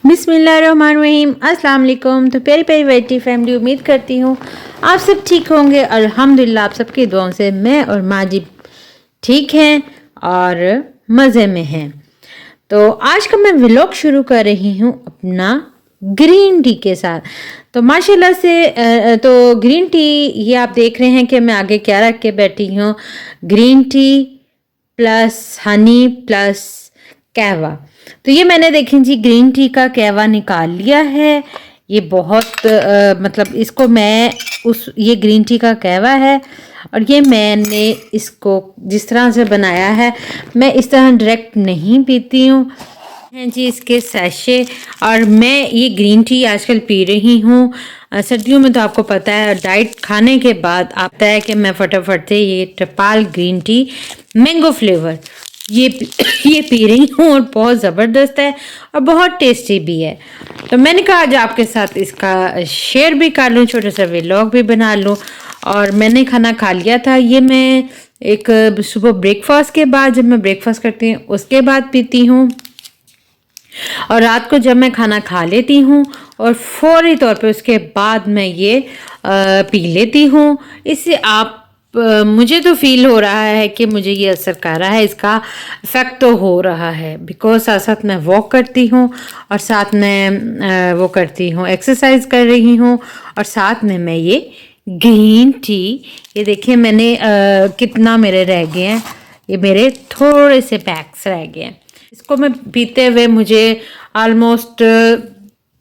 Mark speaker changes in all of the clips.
Speaker 1: बिस्मिल्लाहिर्रहमानिर्रहीम, अस्सलाम वालेकुम। तो प्यारी प्यारी वैटी फैमिली, उम्मीद करती हूँ आप सब ठीक होंगे। अल्हम्दुलिल्लाह आप सबकी दुआओं से मैं और माँ जी ठीक हैं और मज़े में हैं। तो आज का मैं व्लॉग शुरू कर रही हूँ अपना ग्रीन टी के साथ। तो माशाल्लाह से तो ग्रीन टी ये आप देख रहे हैं कि मैं आगे क्या रख के बैठी हूँ। Green tea plus Honey plus कहवा। तो ये मैंने देखें जी ग्रीन टी का कहवा निकाल लिया है। ये बहुत मतलब इसको मैं ये ग्रीन टी का कहवा है और ये मैंने इसको जिस तरह से बनाया है, मैं इस तरह डायरेक्ट नहीं पीती हूँ। हैं जी इसके सैशे, और मैं ये ग्रीन टी आजकल पी रही हूँ। सर्दियों में तो आपको पता है डाइट खाने के बाद आता है कि मैं फटाफट से ये टपाल ग्रीन टी मैंगो फ्लेवर ये पी रही हूँ और बहुत ज़बरदस्त है और बहुत टेस्टी भी है। तो मैंने कहा आज आपके साथ इसका शेयर भी कर लूँ, छोटा सा व्लॉग भी बना लूँ। और मैंने खाना खा लिया था। ये मैं एक सुबह ब्रेकफास्ट के बाद, जब मैं ब्रेकफास्ट करती हूँ उसके बाद पीती हूँ, और रात को जब मैं खाना खा लेती हूँ और फौरी तौर पे उसके बाद मैं ये पी लेती हूँ। इससे आप मुझे तो फील हो रहा है कि मुझे ये असर कर रहा है, इसका इफ़ेक्ट तो हो रहा है। बिकॉज साथ साथ मैं वॉक करती हूँ और साथ में वो करती हूँ, एक्सरसाइज कर रही हूँ, और साथ में मैं ये ग्रीन टी, ये देखिए मैंने कितना मेरे रह गए हैं, ये मेरे थोड़े से पैक्स रह गए हैं। इसको मैं पीते हुए मुझे ऑलमोस्ट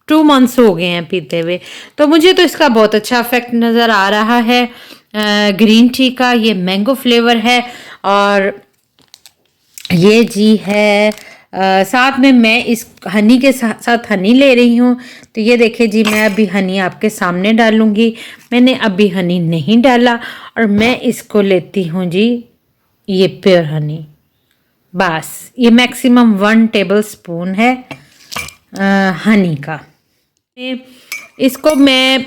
Speaker 1: 2 मंथ्स हो गए हैं पीते हुए। तो मुझे तो इसका बहुत अच्छा इफेक्ट नज़र आ रहा है। ग्रीन टी का ये मैंगो फ्लेवर है, और ये जी है साथ में मैं इस हनी के साथ हनी ले रही हूँ। तो ये देखिए जी, मैं अभी हनी आपके सामने डालूँगी। मैंने अभी हनी नहीं डाला और मैं इसको लेती हूँ जी ये प्योर हनी। बस ये मैक्सिमम 1 टेबल स्पून है हनी का। इसको मैं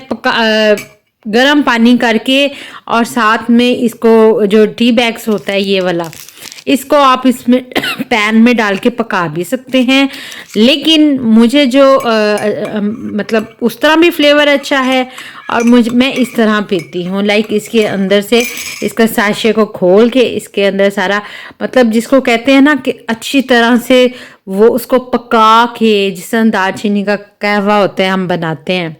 Speaker 1: गरम पानी करके, और साथ में इसको जो टी बैग्स होता है ये वाला, इसको आप इसमें पैन में डाल के पका भी सकते हैं। लेकिन मुझे जो मतलब उस तरह भी फ्लेवर अच्छा है, और मैं इस तरह पीती हूँ। लाइक इसके अंदर से इसका साशे को खोल के इसके अंदर सारा, मतलब जिसको कहते हैं ना कि अच्छी तरह से वो उसको पका के, जिस तरह दालचीनी का कहवा होता है हम बनाते हैं,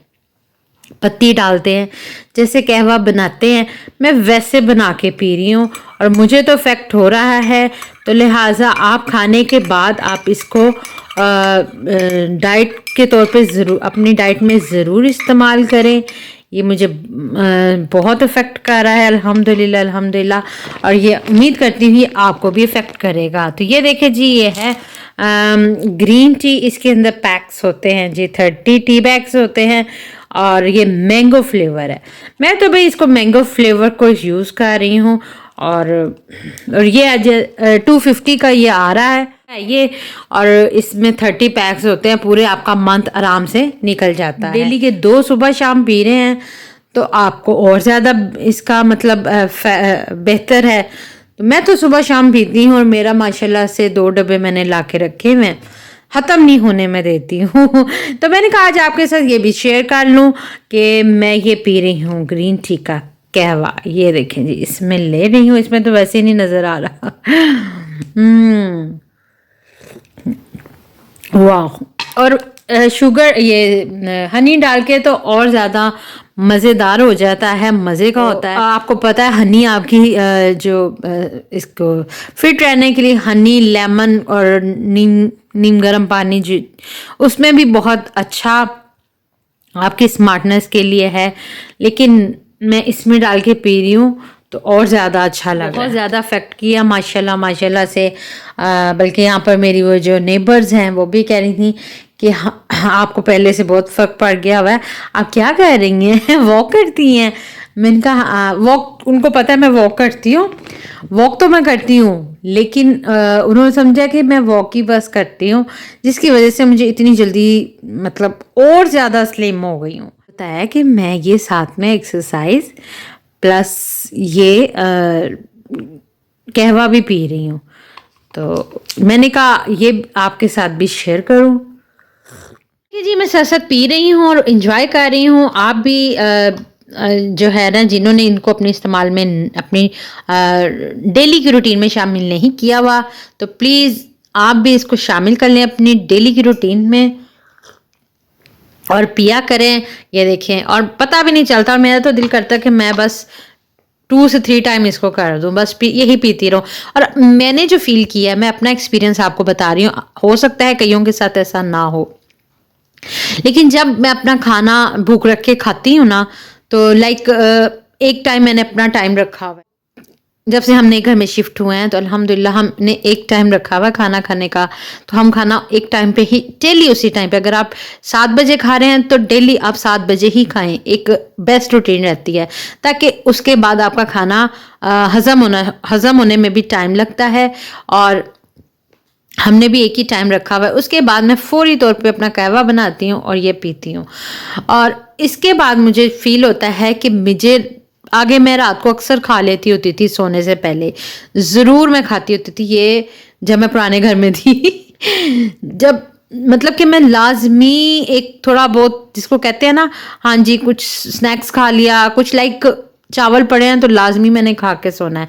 Speaker 1: पत्ती डालते हैं, जैसे कहवा बनाते हैं, मैं वैसे बना के पी रही हूँ और मुझे तो इफेक्ट हो रहा है। तो लिहाजा आप खाने के बाद आप इसको डाइट के तौर पे ज़रूर अपनी डाइट में ज़रूर इस्तेमाल करें। ये मुझे बहुत इफ़ेक्ट कर रहा है अल्हम्दुलिल्लाह अल्हम्दुलिल्लाह, और ये उम्मीद करती हूँ आपको भी इफ़ेक्ट करेगा। तो ये देखिए जी, ये है ग्रीन टी। इसके अंदर पैक्स होते हैं जी, 30 टी बैग्स होते हैं, और ये मैंगो फ्लेवर है। मैं तो भाई इसको मैंगो फ्लेवर को यूज़ कर रही हूँ, और ये आज 250 का ये आ रहा है ये, और इसमें 30 पैक्स होते हैं। पूरे आपका मंथ आराम से निकल जाता है। डेली के 2 सुबह शाम पी रहे हैं तो आपको और ज़्यादा इसका मतलब बेहतर है। तो मैं तो सुबह शाम पीती हूँ, और मेरा माशाल्लाह से 2 डब्बे मैंने ला के रखे हुए हैं, ख़त्म नहीं होने में देती हूँ। तो मैंने कहा आज आपके साथ ये भी शेयर कर लूँ कि मैं ये पी रही हूँ ग्रीन टी का कहवा। ये देखें जी, इसमें ले रही हूँ, इसमें तो वैसे ही नहीं नज़र आ रहा। वाह। और शुगर, ये हनी डाल के तो और ज़्यादा मज़ेदार हो जाता है, मज़े का होता है। आपको पता है हनी आपकी जो इसको फिट रहने के लिए हनी, लेमन और नीम गर्म पानी जो उसमें भी बहुत अच्छा आपकी स्मार्टनेस के लिए है। लेकिन मैं इसमें डाल के पी रही हूँ तो और ज़्यादा अच्छा लगा, बहुत ज़्यादा इफेक्ट किया माशाल्लाह माशाल्लाह से। बल्कि यहाँ पर मेरी वो जो नेबर्स हैं वो भी कह रही थी कि हाँ, आपको पहले से बहुत फ़र्क पड़ गया हुआ है, आप क्या कह रही हैं, वॉक करती हैं। मैंने कहा वॉक, उनको पता है मैं वॉक करती हूँ, वॉक तो मैं करती हूँ, लेकिन उन्होंने समझा कि मैं वॉक ही बस करती हूँ, जिसकी वजह से मुझे इतनी जल्दी मतलब और ज़्यादा स्लिम हो गई हूँ। बताया कि मैं ये साथ में एक्सरसाइज प्लस ये कहवा भी पी रही हूँ। तो मैंने कहा ये आपके साथ भी शेयर करूँ। कि जी मैं साथ-साथ पी रही हूँ और एन्जॉय कर रही हूँ। आप भी जो है ना, जिन्होंने इनको अपने इस्तेमाल में अपनी डेली की रूटीन में शामिल नहीं किया हुआ, तो प्लीज़ आप भी इसको शामिल कर लें अपनी डेली की रूटीन में और पिया करें। ये देखें, और पता भी नहीं चलता, और मेरा तो दिल करता है कि मैं बस 2 से 3 टाइम इसको कर दूँ, बस यही पीती रहूँ। और मैंने जो फ़ील किया है, मैं अपना एक्सपीरियंस आपको बता रही हूँ, हो सकता है कईयों के साथ ऐसा ना हो। लेकिन जब मैं अपना खाना भूख रख के खाती हूँ ना, तो लाइक एक टाइम मैंने अपना टाइम रखा हुआ है। जब से हम नए घर में शिफ्ट हुए हैं, तो अल्हम्दुलिल्लाह हमने एक टाइम रखा हुआ है खाना खाने का। तो हम खाना एक टाइम पे ही, डेली उसी टाइम पे, अगर आप 7 बजे खा रहे हैं तो डेली आप 7 बजे ही खाएं। एक बेस्ट रूटीन रहती है, ताकि उसके बाद आपका खाना हज़म होने में भी टाइम लगता है। और हमने भी एक ही टाइम रखा हुआ है। उसके बाद मैं फ़ौरी तौर पे अपना कहवा बनाती हूँ और ये पीती हूँ। और इसके बाद मुझे फ़ील होता है कि मुझे आगे, मैं रात को अक्सर खा लेती होती थी सोने से पहले, ज़रूर मैं खाती होती थी ये, जब मैं पुराने घर में थी। जब मतलब कि मैं लाज़मी एक थोड़ा बहुत, जिसको कहते हैं ना, हाँ जी, कुछ स्नैक्स खा लिया, कुछ लाइक चावल पड़े हैं तो लाज़मी मैंने खा के सोना है।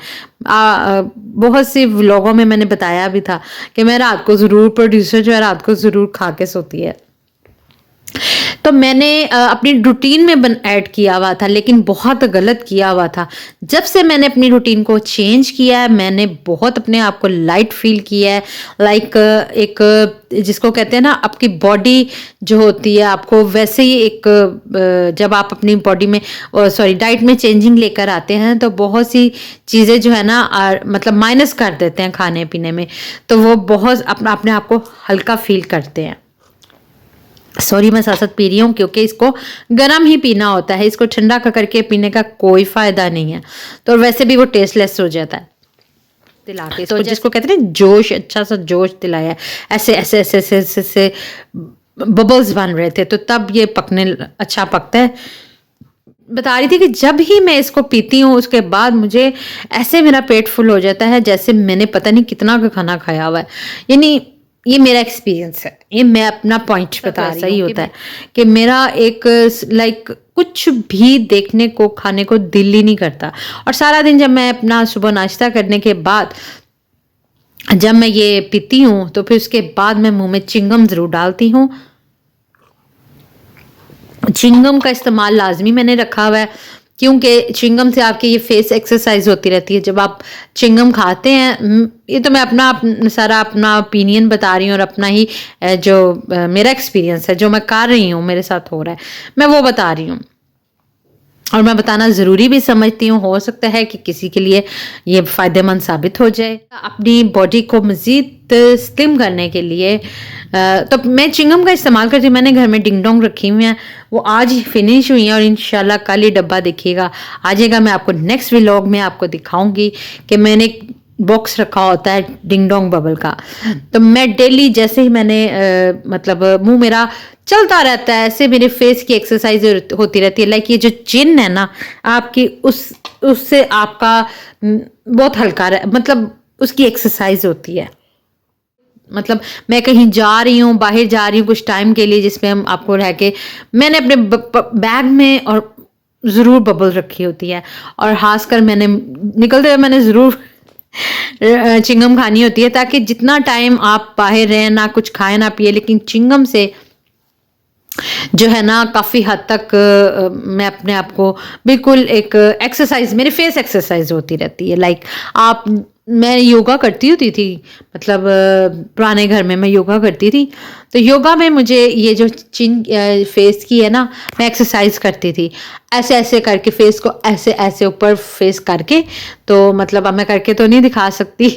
Speaker 1: बहुत सी व्लॉगों में मैंने बताया भी था कि मैं रात को ज़रूर, प्रोड्यूसर जो है रात को ज़रूर खा के सोती है। तो मैंने अपनी रूटीन में ऐड किया हुआ था, लेकिन बहुत गलत किया हुआ था। जब से मैंने अपनी रूटीन को चेंज किया है, मैंने बहुत अपने आप को लाइट फील किया है। लाइक एक, जिसको कहते हैं ना, आपकी बॉडी जो होती है, आपको वैसे ही एक, जब आप अपनी बॉडी में, सॉरी, डाइट में चेंजिंग लेकर आते हैं, तो बहुत सी चीज़ें जो है ना, मतलब माइनस कर देते हैं खाने पीने में, तो वो बहुत अपने आप को हल्का फील करते हैं। सॉरी, मैं साथ साथ पी रही हूँ क्योंकि इसको गर्म ही पीना होता है, इसको ठंडा करके पीने का कोई फ़ायदा नहीं है, तो वैसे भी वो टेस्टलेस हो जाता है। दिला के तो जिसको कहते हैं जोश, अच्छा सा जोश दिलाया, ऐसे ऐसे ऐसे ऐसे ऐसे, ऐसे बबल्स बन रहे थे, तो तब ये पकने अच्छा पकता है। बता रही थी कि जब ही मैं इसको पीती हूँ, उसके बाद मुझे ऐसे मेरा पेट फुल हो जाता है जैसे मैंने पता नहीं कितना का खाना खाया हुआ है। यानी ये मेरा एक्सपीरियंस है, ये मैं अपना पॉइंट बता रही हूँ। सही होता है कि मेरा एक लाइक कुछ भी देखने को, खाने को दिल ही नहीं करता। और सारा दिन जब मैं अपना सुबह नाश्ता करने के बाद जब मैं ये पीती हूँ, तो फिर उसके बाद मैं मुंह में चिंगम ज़रूर डालती हूँ। चिंगम का इस्तेमाल लाजमी मैंने रखा हुआ है, क्योंकि चिंगम से आपकी ये फेस एक्सरसाइज होती रहती है जब आप चिंगम खाते हैं। ये तो मैं अपना सारा अपना ओपिनियन बता रही हूँ, और अपना ही जो मेरा एक्सपीरियंस है, जो मैं कर रही हूँ, मेरे साथ हो रहा है, मैं वो बता रही हूँ। और मैं बताना ज़रूरी भी समझती हूँ, हो सकता है कि किसी के लिए ये फ़ायदेमंद साबित हो जाए। अपनी बॉडी को मज़ीद स्लिम करने के लिए तो मैं चिंगम का इस्तेमाल करती हूँ। मैंने घर में डिंग डोंग रखी हुई हैं, वो आज ही फिनिश हुई हैं, और इंशाल्लाह कल ही डब्बा दिखेगा, आ जाएगा। मैं आपको नेक्स्ट व्लॉग में आपको दिखाऊंगी कि मैंने बॉक्स रखा होता है डिंग डोंग बबल का। तो मैं डेली, जैसे ही मैंने मतलब मुंह मेरा चलता रहता है, ऐसे मेरे फेस की एक्सरसाइज होती रहती है। लाइक ये जो चिन है ना आपकी, उससे आपका बहुत हल्का मतलब उसकी एक्सरसाइज होती है। मतलब मैं कहीं जा रही हूँ, बाहर जा रही हूँ कुछ टाइम के लिए, जिसमें हम आपको रह के, मैंने अपने बैग में और ज़रूर बबल रखी होती है, और खासकर मैंने निकलते हुए मैंने ज़रूर चिंगम खानी होती है, ताकि जितना टाइम आप बाहर रहें, ना कुछ खाए ना पिए, लेकिन चिंगम से जो है ना काफ़ी हद तक मैं अपने आप को बिल्कुल एक एक्सरसाइज, मेरी फेस एक्सरसाइज होती रहती है। लाइक आप, मैं योगा करती होती थी, मतलब पुराने घर में मैं योगा करती थी, तो योगा में मुझे ये जो चिन फेस की है ना, मैं एक्सरसाइज करती थी, ऐसे ऐसे करके फेस को ऐसे ऐसे ऊपर फेस करके। तो मतलब अब मैं करके तो नहीं दिखा सकती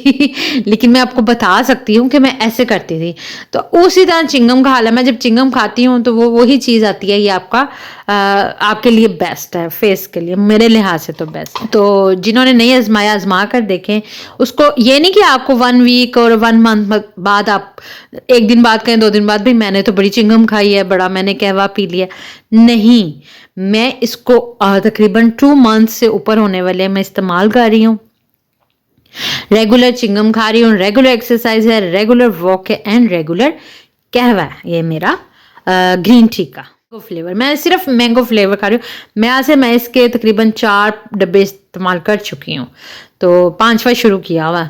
Speaker 1: लेकिन मैं आपको बता सकती हूँ कि मैं ऐसे करती थी। तो उसी तरह चिंगम का हाल है, मैं जब चिंगम खाती हूँ तो वो वही चीज़ आती है, ये आपका आपके लिए बेस्ट है, फेस के लिए मेरे लिहाज से तो बेस्ट। तो जिन्होंने नहीं आजमाया, आजमा कर देखें उसको। ये नहीं कि आपको 1 वीक और 1 मंथ बाद, आप 1 दिन बाद कहें, 2 दिन बाद भी मैंने तो बड़ी चिंगम खाई है, बड़ा मैंने कहवा पी लिया। नहीं, मैं इसको तकरीबन 2 मंथ से ऊपर होने वाले मैं इस्तेमाल कर रही हूँ, रेगुलर चिंगम खा रही हूँ, रेगुलर एक्सरसाइज है, रेगुलर वॉक है, एंड रेगुलर कहवा है ये मेरा। ग्रीन टी का फ्लेवर। मैं सिर्फ मैंगो फ्लेवर खा रही हूँ। मैं इसके तकरीबन 4 डब्बे इस्तेमाल कर चुकी हूँ, तो 5वां शुरू किया हुआ।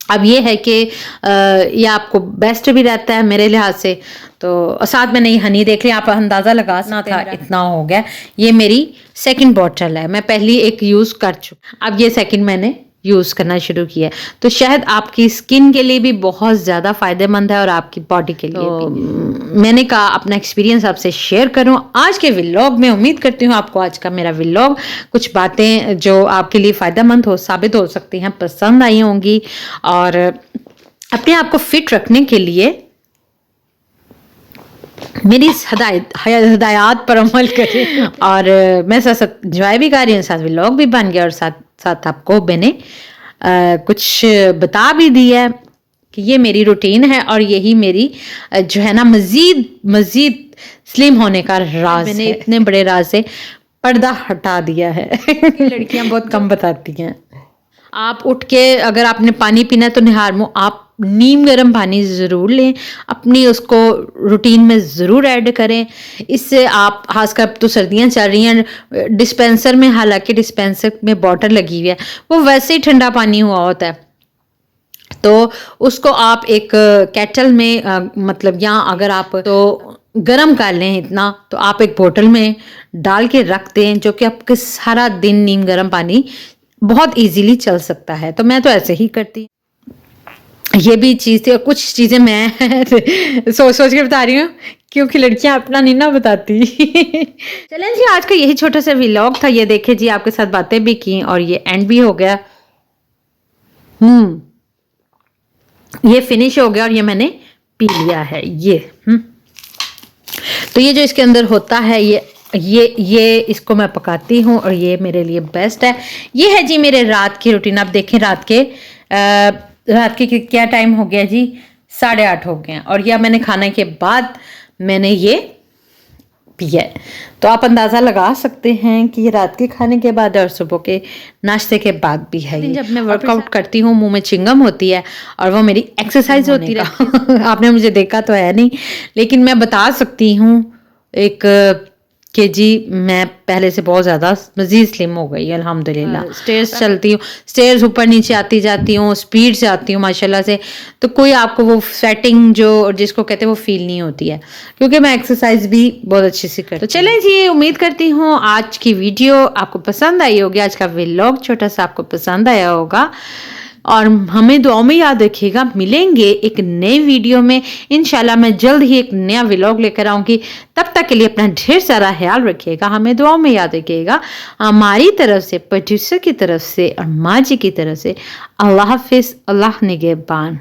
Speaker 1: अब ये है कि ये आपको बेस्ट भी रहता है मेरे लिहाज से। तो साथ में नहीं हनी देख लिया, आप अंदाज़ा लगा सकते हैं इतना हो गया। ये मेरी सेकंड बॉटल है, मैं पहली एक यूज़ कर चुकी, अब ये सेकंड मैंने यूज़ करना शुरू किया। तो शहद आपकी स्किन के लिए भी बहुत ज़्यादा फ़ायदेमंद है और आपकी बॉडी के लिए भी। मैंने कहा अपना एक्सपीरियंस आपसे शेयर करूं आज के व्लॉग में। उम्मीद करती हूँ आपको आज का मेरा व्लॉग कुछ बातें जो आपके लिए फ़ायदेमंद साबित हो सकती हैं पसंद आई होंगी, और अपने आप को फिट रखने के लिए मेरी हदायत पर अमल करें। और मैं साथ साथ इंजॉय भी कर रही हूँ, साथ व्लॉग भी बन गया, और साथ साथ आपको मैंने कुछ बता भी दिया कि ये मेरी रूटीन है और यही मेरी जो है ना मज़ीद स्लिम होने का राज मैंने है। इतने बड़े राज से पर्दा हटा दिया है। लड़कियां बहुत कम बताती हैं। आप उठ के अगर आपने पानी पीना है तो निहार मुँह आप नीम गर्म पानी ज़रूर लें, अपनी उसको रूटीन में ज़रूर ऐड करें। इससे आप खासकर अब तो सर्दियाँ चल रही हैं, डिस्पेंसर में, हालांकि डिस्पेंसर में बॉटल लगी हुई है, वो वैसे ही ठंडा पानी हुआ होता है, तो उसको आप एक केटल में मतलब यहाँ अगर आप तो गरम कर लें इतना, तो आप एक बोतल में डाल के रख दें, जो कि आपके सारा दिन नीम गर्म पानी बहुत इजीली चल सकता है। तो मैं तो ऐसे ही करती। ये भी चीज़ थी, और कुछ चीज़ें मैं सोच के बता रही हूँ क्योंकि लड़कियां अपना नहीं ना बताती। चलें जी, आज का यही छोटा सा व्लॉग था। ये देखे जी, आपके साथ बातें भी की और ये एंड भी हो गया। ये फिनिश हो गया और ये मैंने पी लिया है। ये तो ये जो इसके अंदर होता है ये इसको मैं पकाती हूँ और ये मेरे लिए बेस्ट है। ये है जी मेरे रात की रूटीन। आप देखें रात के क्या टाइम हो गया जी, 8:30 हो गए हैं, और यह मैंने खाने के बाद मैंने ये पिया है। तो आप अंदाज़ा लगा सकते हैं कि ये रात के खाने के बाद और सुबह के नाश्ते के बाद भी है। जब मैं वर्कआउट करती हूँ मुंह में चिंगम होती है और वो मेरी एक्सरसाइज होती है। आपने मुझे देखा तो है नहीं, लेकिन मैं बता सकती हूँ कि जी मैं पहले से बहुत ज़्यादा मज़ीद स्लिम हो गई अल्हम्दुलिल्लाह। स्टेयर्स चलती हूँ, स्टेयर्स ऊपर नीचे आती जाती हूँ, स्पीड से आती हूँ माशाल्लाह से। तो कोई आपको वो सेटिंग जो जिसको कहते हैं वो फील नहीं होती है, क्योंकि मैं एक्सरसाइज भी बहुत अच्छे से करती हूँ। तो चलें जी, उम्मीद करती हूँ आज की वीडियो आपको पसंद आई होगी, आज का व्लॉग छोटा सा आपको पसंद आया होगा, और हमें दुआओं में याद रखिएगा। मिलेंगे एक नई वीडियो में इंशाल्लाह। मैं जल्द ही एक नया व्लॉग लेकर आऊँगी। तब तक के लिए अपना ढेर सारा ख्याल रखिएगा, हमें दुआओं में याद रखिएगा। हमारी तरफ से, प्रोड्यूसर की तरफ से और माँ जी की तरफ से अल्लाह हाफिज़। अल्लाह निगहबान,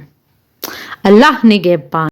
Speaker 1: अल्लाह निगहबान।